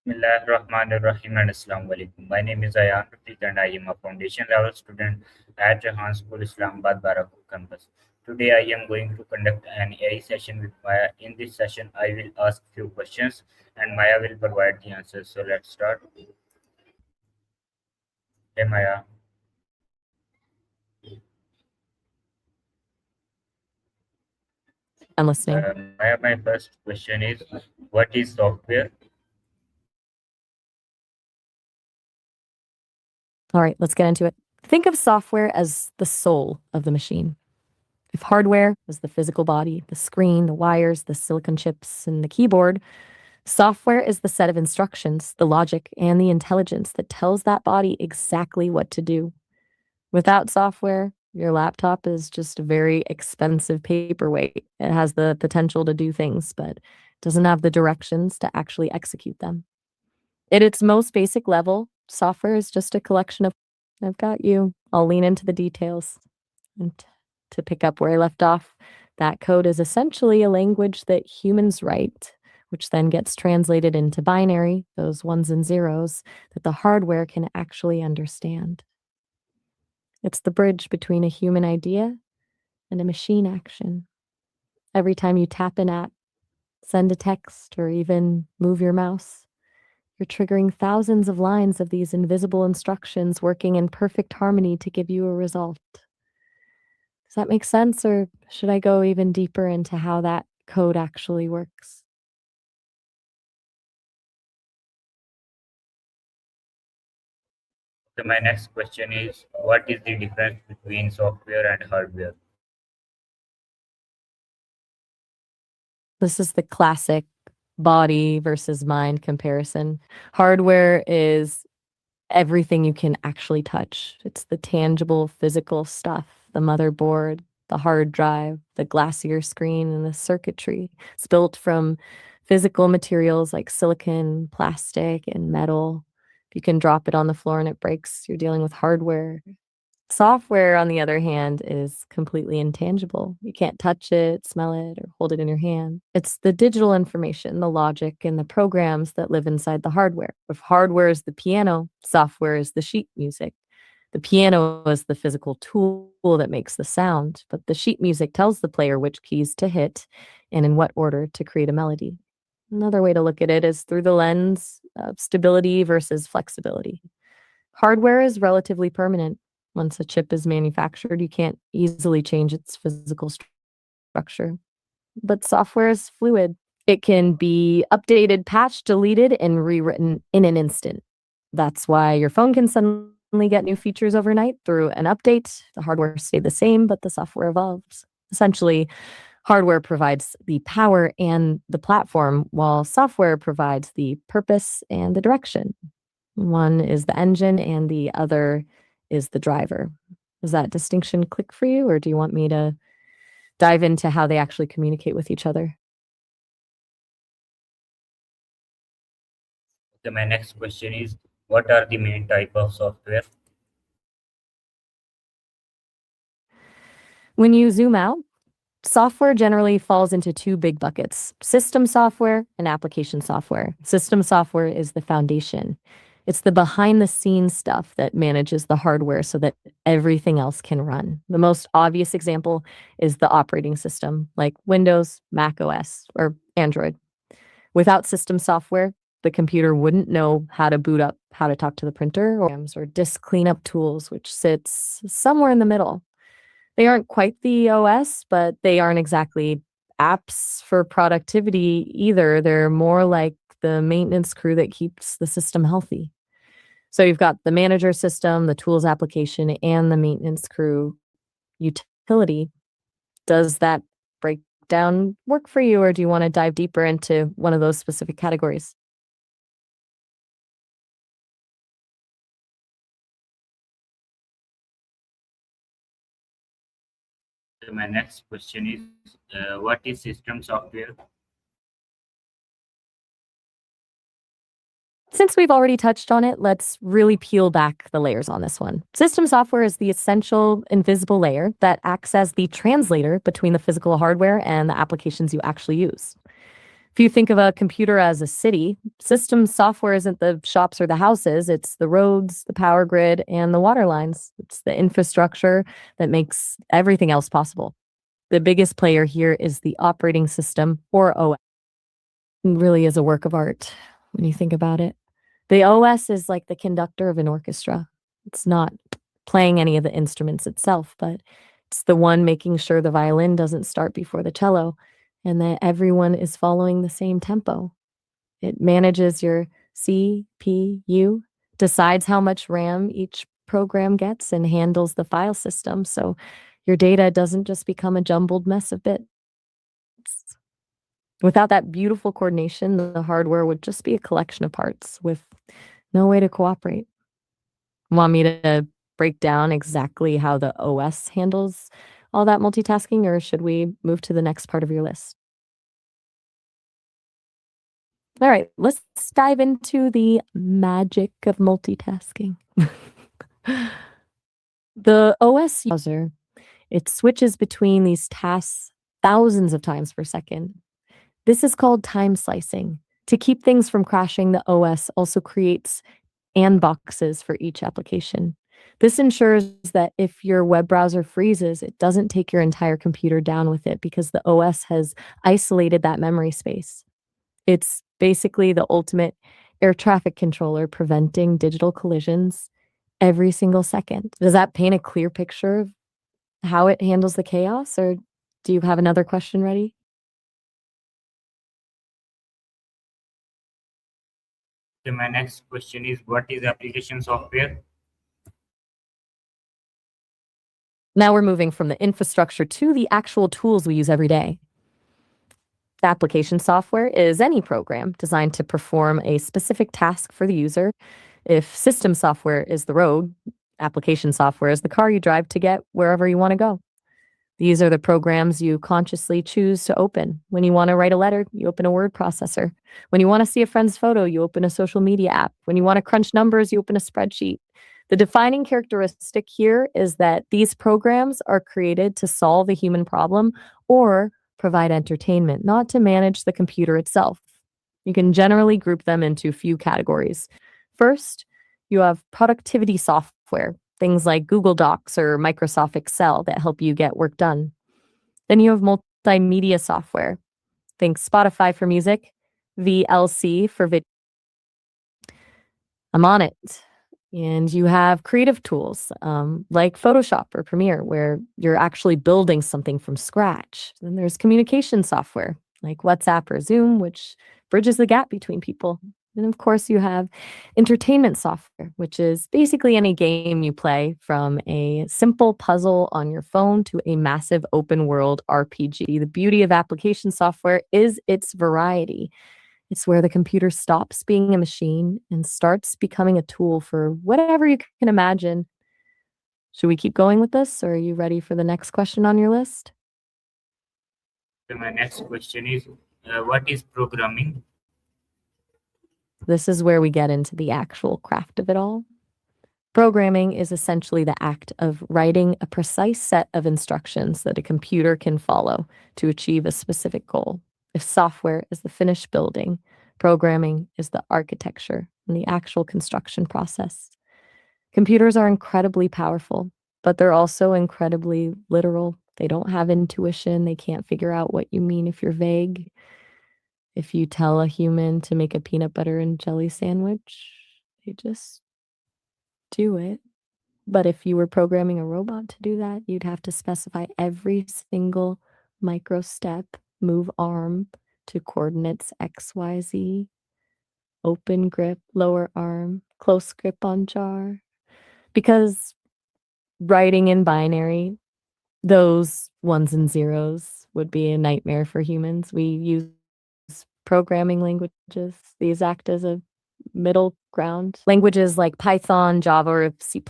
Bismillahirrahmanirrahim and Assalamu alaikum. My name is Ayan Rafiq and I am a foundation level student at Shaheen School Islamabad Barakul campus. Today I am going to conduct an AI session with Maya. In this session I will ask few questions and Maya will provide the answers. So let's start. Hey Maya. I'm listening. Maya, my first question is what is software? All right, let's get into it. Think of software as the soul of the machine. If hardware was the physical body, the screen, the wires, the silicon chips, and the keyboard, software is the set of instructions, the logic, and the intelligence that tells that body exactly what to do. Without software, your laptop is just a very expensive paperweight. It has the potential to do things, but doesn't have the directions to actually execute them. At its most basic level, software is just a collection of I've got you. I'll lean into the details. And to pick up where I left off, that code is essentially a language that humans write, which then gets translated into binary, those ones and zeros, that the hardware can actually understand. It's the bridge between a human idea and a machine action. Every time you tap an app, send a text, or even move your mouse, you're triggering thousands of lines of these invisible instructions working in perfect harmony to give you a result. Does that make sense, or should I go even deeper into how that code actually works? So my next question is what is the difference between software and hardware? This is the classic body versus mind comparison. Hardware is everything you can actually touch. It's the tangible physical stuff, the motherboard, the hard drive, the glacier screen, and the circuitry. It's built from physical materials like silicon, plastic, and metal. If you can drop it on the floor and it breaks, you're dealing with hardware. Software, on the other hand, is completely intangible. You can't touch it, smell it, or hold it in your hand. It's the digital information, the logic, and the programs that live inside the hardware. If hardware is the piano, software is the sheet music. The piano is the physical tool that makes the sound, but the sheet music tells the player which keys to hit and in what order to create a melody. Another way to look at it is through the lens of stability versus flexibility. Hardware is relatively permanent. Once a chip is manufactured, you can't easily change its physical structure. But software is fluid. It can be updated, patched, deleted, and rewritten in an instant. That's why your phone can suddenly get new features overnight through an update. The hardware stayed the same, but the software evolves. Essentially, hardware provides the power and the platform, while software provides the purpose and the direction. One is the engine and the other is the driver. Does that distinction click for you, or do you want me to dive into how they actually communicate with each other? So my next question is what are the main type of software? When you zoom out, software generally falls into two big buckets: system software and application software. System software is the foundation. It's the behind the scenes stuff that manages the hardware so that everything else can run. The most obvious example is the operating system, like Windows, Mac OS, or Android. Without system software, the computer wouldn't know how to boot up, how to talk to the printer, or disk cleanup tools, which sits somewhere in the middle. They aren't quite the OS, but they aren't exactly apps for productivity either. They're more like the maintenance crew that keeps the system healthy. So you've got the manager system, the tools application, and the maintenance crew utility. Does that breakdown work for you, or do you want to dive deeper into one of those specific categories? So my next question is what is system software? Since we've already touched on it, let's really peel back the layers on this one. System software is the essential invisible layer that acts as the translator between the physical hardware and the applications you actually use. If you think of a computer as a city, system software isn't the shops or the houses, it's the roads, the power grid, and the water lines. It's the infrastructure that makes everything else possible. The biggest player here is the operating system, or OS. It really is a work of art when you think about it. The OS is like the conductor of an orchestra. It's not playing any of the instruments itself, but it's the one making sure the violin doesn't start before the cello and that everyone is following the same tempo. It manages your CPU, decides how much RAM each program gets, and handles the file system so your data doesn't just become a jumbled mess of bits. Without that beautiful coordination, the hardware would just be a collection of parts with no way to cooperate. Want me to break down exactly how the OS handles all that multitasking, or should we move to the next part of your list? All right, let's dive into the magic of multitasking. The OS browser, it switches between these tasks thousands of times per second. This is called time slicing. To keep things from crashing, the OS also creates and boxes for each application. This ensures that if your web browser freezes, it doesn't take your entire computer down with it because the OS has isolated that memory space. It's basically the ultimate air traffic controller preventing digital collisions every single second. Does that paint a clear picture of how it handles the chaos, or do you have another question ready? So my next question is, what is application software? Now we're moving from the infrastructure to the actual tools we use every day. Application software is any program designed to perform a specific task for the user. If system software is the road, application software is the car you drive to get wherever you want to go. These are the programs you consciously choose to open. When you want to write a letter, you open a word processor. When you want to see a friend's photo, you open a social media app. When you want to crunch numbers, you open a spreadsheet. The defining characteristic here is that these programs are created to solve a human problem or provide entertainment, not to manage the computer itself. You can generally group them into a few categories. First, you have productivity software, things like Google Docs or Microsoft Excel that help you get work done. Then you have multimedia software. Think Spotify for music, VLC for video. I'm on it. And you have creative tools like Photoshop or Premiere, where you're actually building something from scratch. Then there's communication software like WhatsApp or Zoom, which bridges the gap between people. And of course, you have entertainment software, which is basically any game you play, from a simple puzzle on your phone to a massive open world RPG. The beauty of application software is its variety. It's where the computer stops being a machine and starts becoming a tool for whatever you can imagine. Should we keep going with this, or are you ready for the next question on your list? So my next question is, what is programming? This is where we get into the actual craft of it all. Programming is essentially the act of writing a precise set of instructions that a computer can follow to achieve a specific goal. If software is the finished building, programming is the architecture and the actual construction process. Computers are incredibly powerful, but they're also incredibly literal. They don't have intuition. They can't figure out what you mean if you're vague. If you tell a human to make a peanut butter and jelly sandwich, they just do it. But if you were programming a robot to do that, you'd have to specify every single micro step, move arm to coordinates X, Y, Z, open grip, lower arm, close grip on jar. Because writing in binary, those ones and zeros would be a nightmare for humans. We use programming languages. These act as a middle ground. Languages like Python, Java, or C++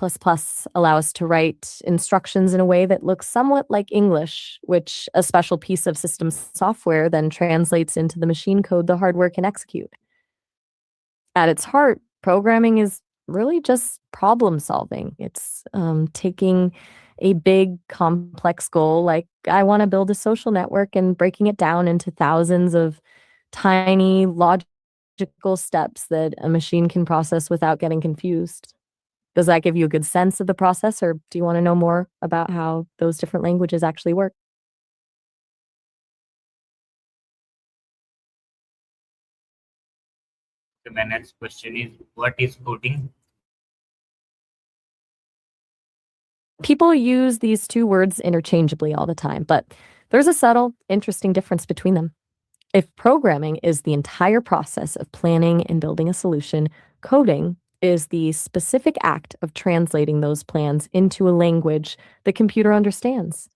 allow us to write instructions in a way that looks somewhat like English, which a special piece of system software then translates into the machine code the hardware can execute. At its heart, programming is really just problem solving. It's taking a big, complex goal, like I want to build a social network, and breaking it down into thousands of tiny logical steps that a machine can process without getting confused. Does that give you a good sense of the process, or do you want to know more about how those different languages actually work? So my next question is, what is coding? People use these two words interchangeably all the time, but there's a subtle, interesting difference between them. If programming is the entire process of planning and building a solution, coding is the specific act of translating those plans into a language the computer understands.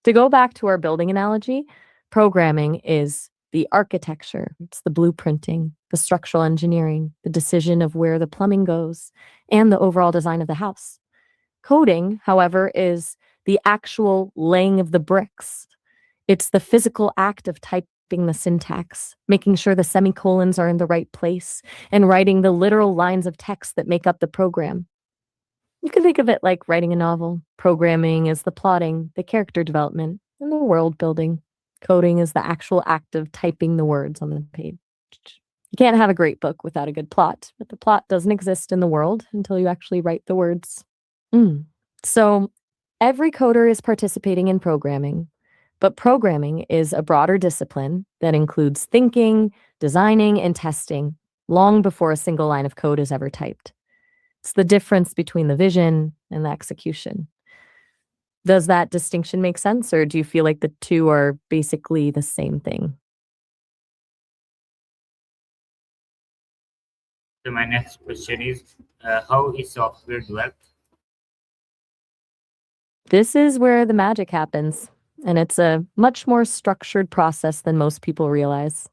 To go back to our building analogy, programming is the architecture, it's the blueprinting, the structural engineering, the decision of where the plumbing goes, and the overall design of the house. Coding, however, is the actual laying of the bricks. It's the physical act of typing the syntax, making sure the semicolons are in the right place, and writing the literal lines of text that make up the program. You can think of it like writing a novel. Programming is the plotting, the character development, and the world building. Coding is the actual act of typing the words on the page. You can't have a great book without a good plot, but the plot doesn't exist in the world until you actually write the words. Mm. So every coder is participating in programming, but programming is a broader discipline that includes thinking, designing, and testing long before a single line of code is ever typed. It's the difference between the vision and the execution. Does that distinction make sense, or do you feel like the two are basically the same thing? So my next question is, how is software developed? This is where the magic happens, and it's a much more structured process than most people realize.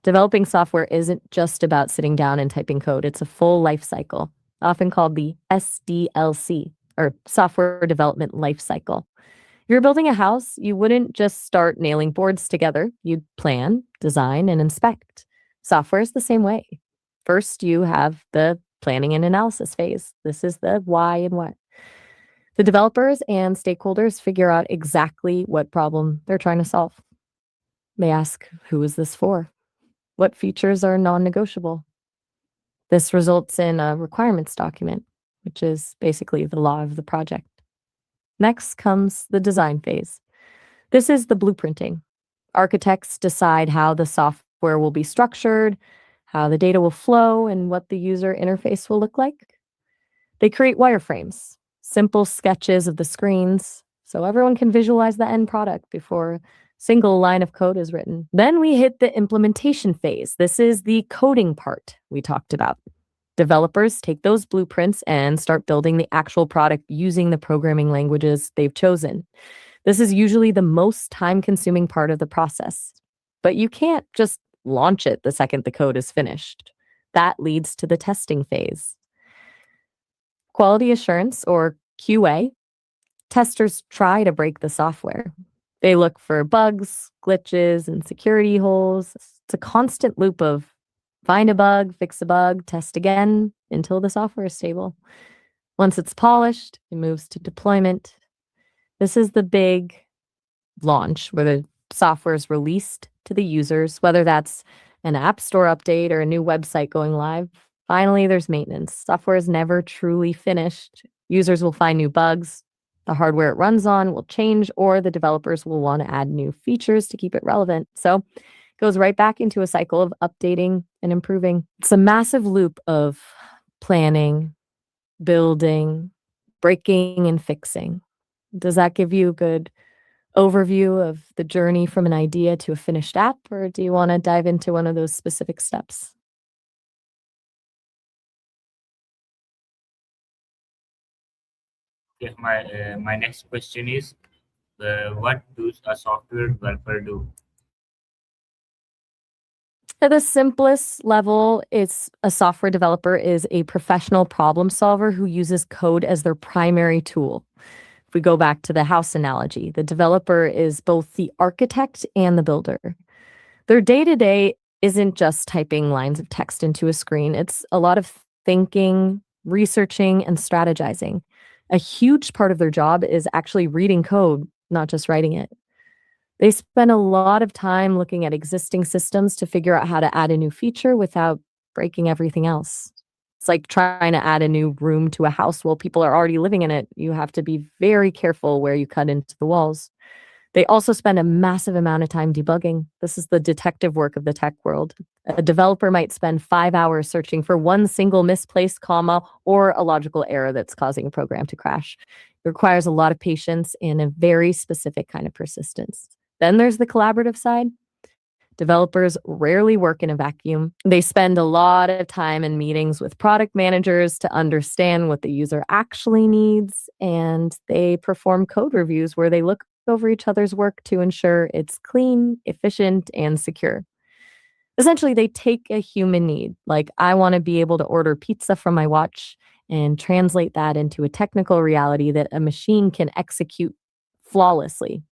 Developing software isn't just about sitting down and typing code, it's a full life cycle, often called the SDLC, or Software Development Life Cycle. If you're building a house, you wouldn't just start nailing boards together. You'd plan, design, and inspect. Software is the same way. First, you have the planning and analysis phase. This is the why and what. The developers and stakeholders figure out exactly what problem they're trying to solve. They ask, who is this for? What features are non-negotiable? This results in a requirements document, which is basically the law of the project. Next comes the design phase. This is the blueprinting. Architects decide how the software will be structured, how the data will flow, and what the user interface will look like. They create wireframes, simple sketches of the screens, so everyone can visualize the end product before a single line of code is written. Then we hit the implementation phase. This is the coding part we talked about. Developers take those blueprints and start building the actual product using the programming languages they've chosen. This is usually the most time-consuming part of the process. But you can't just launch it the second the code is finished. That leads to the testing phase. Quality assurance, or QA, testers try to break the software. They look for bugs, glitches, and security holes. It's a constant loop of find a bug, fix a bug, test again until the software is stable. Once it's polished, it moves to deployment. This is the big launch where the software is released to the users, whether that's an app store update or a new website going live. Finally, there's maintenance. Software is never truly finished. Users will find new bugs. The hardware it runs on will change, or the developers will want to add new features to keep it relevant. So it goes right back into a cycle of updating and improving. It's a massive loop of planning, building, breaking, and fixing. Does that give you a good overview of the journey from an idea to a finished app, or do you want to dive into one of those specific steps? Okay, my next question is, what does a software developer do? At the simplest level, it's a software developer is a professional problem solver who uses code as their primary tool. If we go back to the house analogy, the developer is both the architect and the builder. Their day-to-day isn't just typing lines of text into a screen. It's a lot of thinking, researching, and strategizing. A huge part of their job is actually reading code, not just writing it. They spend a lot of time looking at existing systems to figure out how to add a new feature without breaking everything else. It's like trying to add a new room to a house while people are already living in it. You have to be very careful where you cut into the walls. They also spend a massive amount of time debugging. This is the detective work of the tech world. A developer might spend 5 hours searching for one single misplaced comma or a logical error that's causing a program to crash. It requires a lot of patience and a very specific kind of persistence. Then there's the collaborative side. Developers rarely work in a vacuum. They spend a lot of time in meetings with product managers to understand what the user actually needs, and they perform code reviews where they look over each other's work to ensure it's clean, efficient, and secure. Essentially, they take a human need, like I want to be able to order pizza from my watch, and translate that into a technical reality that a machine can execute flawlessly.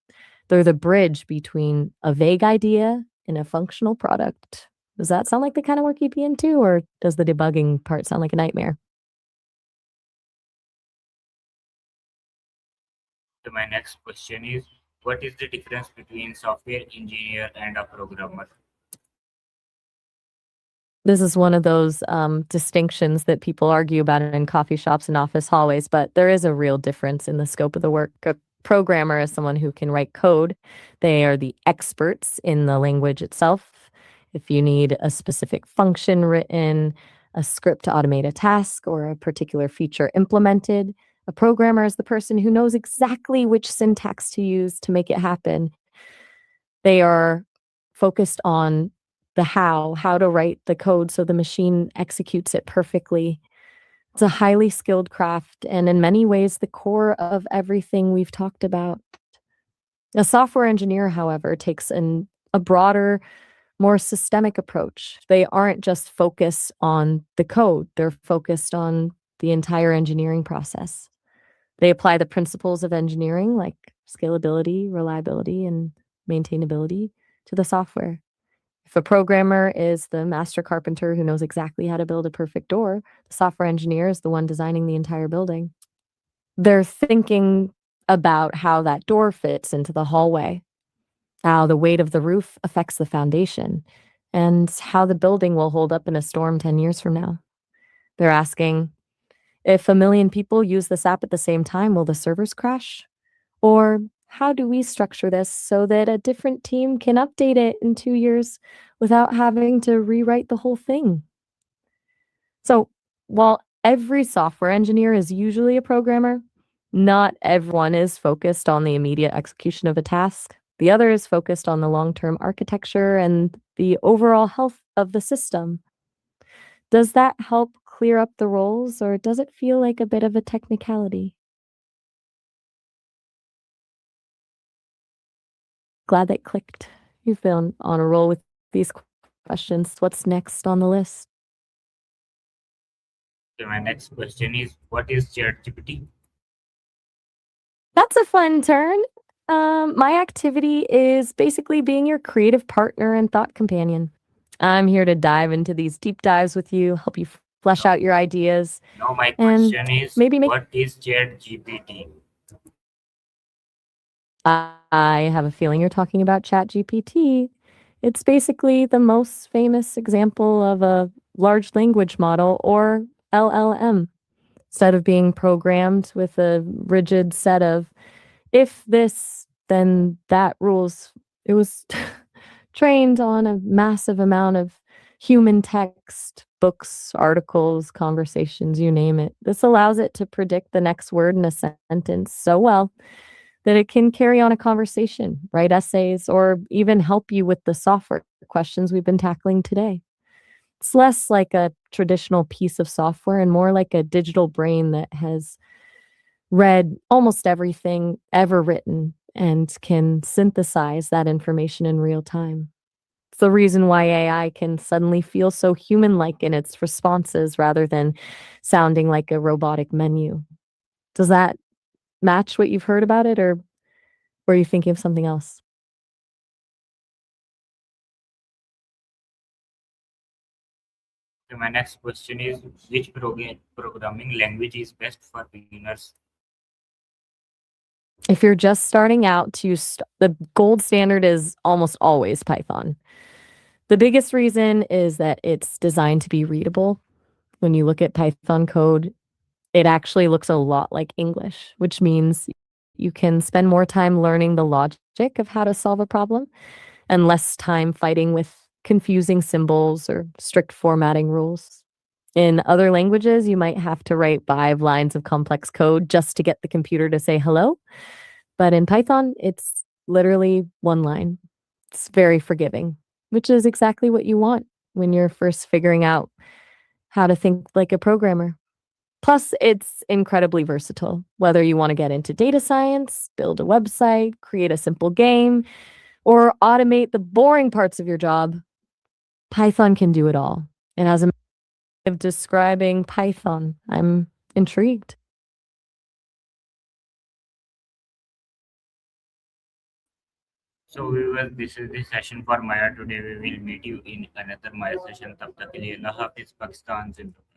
They're the bridge between a vague idea and a functional product. Does that sound like the kind of work you'd be into, or does the debugging part sound like a nightmare? So my next question is, what is the difference between software engineer and a programmer? This is one of those distinctions that people argue about in coffee shops and office hallways, but there is a real difference in the scope of the work. A programmer is someone who can write code. They are the experts in the language itself. If you need a specific function written, a script to automate a task, or a particular feature implemented, a programmer is the person who knows exactly which syntax to use to make it happen. They are focused on the how to write the code so the machine executes it perfectly. It's a highly skilled craft and in many ways the core of everything we've talked about. A software engineer, however, takes a broader, more systemic approach. They aren't just focused on the code, they're focused on the entire engineering process. They apply the principles of engineering like scalability, reliability, and maintainability to the software. If a programmer is the master carpenter who knows exactly how to build a perfect door, the software engineer is the one designing the entire building. They're thinking about how that door fits into the hallway, how the weight of the roof affects the foundation, and how the building will hold up in a storm 10 years from now. They're asking, if a million people use this app at the same time, will the servers crash? Or how do we structure this so that a different team can update it in 2 years without having to rewrite the whole thing? So, while every software engineer is usually a programmer, not everyone is focused on the immediate execution of a task. The other is focused on the long term architecture and the overall health of the system. Does that help clear up the roles, or does it feel like a bit of a technicality? Glad that clicked. You've been on a roll with these questions. What's next on the list? So my next question is, what is ChatGPT? That's a fun turn. My activity is basically being your creative partner and thought companion. I'm here to dive into these deep dives with you, help you flesh No, out your ideas, no, my and question is, maybe make. what is ChatGPT? I have a feeling you're talking about ChatGPT. It's basically the most famous example of a large language model or LLM. Instead of being programmed with a rigid set of if this, then that rules, it was trained on a massive amount of human text, books, articles, conversations, you name it. This allows it to predict the next word in a sentence so well that it can carry on a conversation, write essays, or even help you with the software questions we've been tackling today. It's less like a traditional piece of software and more like a digital brain that has read almost everything ever written and can synthesize that information in real time. It's the reason why AI can suddenly feel so human like in its responses rather than sounding like a robotic menu. Does that match what you've heard about it, or were you thinking of something else? So my next question is, which programming language is best for beginners? If you're just starting out, the gold standard is almost always Python. The biggest reason is that it's designed to be readable. When you look at Python code, it actually looks a lot like English, which means you can spend more time learning the logic of how to solve a problem and less time fighting with confusing symbols or strict formatting rules. In other languages, you might have to write 5 lines of complex code just to get the computer to say hello. But in Python, it's literally 1 line. It's very forgiving, which is exactly what you want when you're first figuring out how to think like a programmer. Plus, it's incredibly versatile. Whether you want to get into data science, build a website, create a simple game, or automate the boring parts of your job, Python can do it all. And as a way of describing Python, I'm intrigued. So viewers, this is the session for Maya. Today we will meet you in another Maya session. तब तक के लिए अल्लाह हाफिज, पाकिस्तान जिंदाबाद.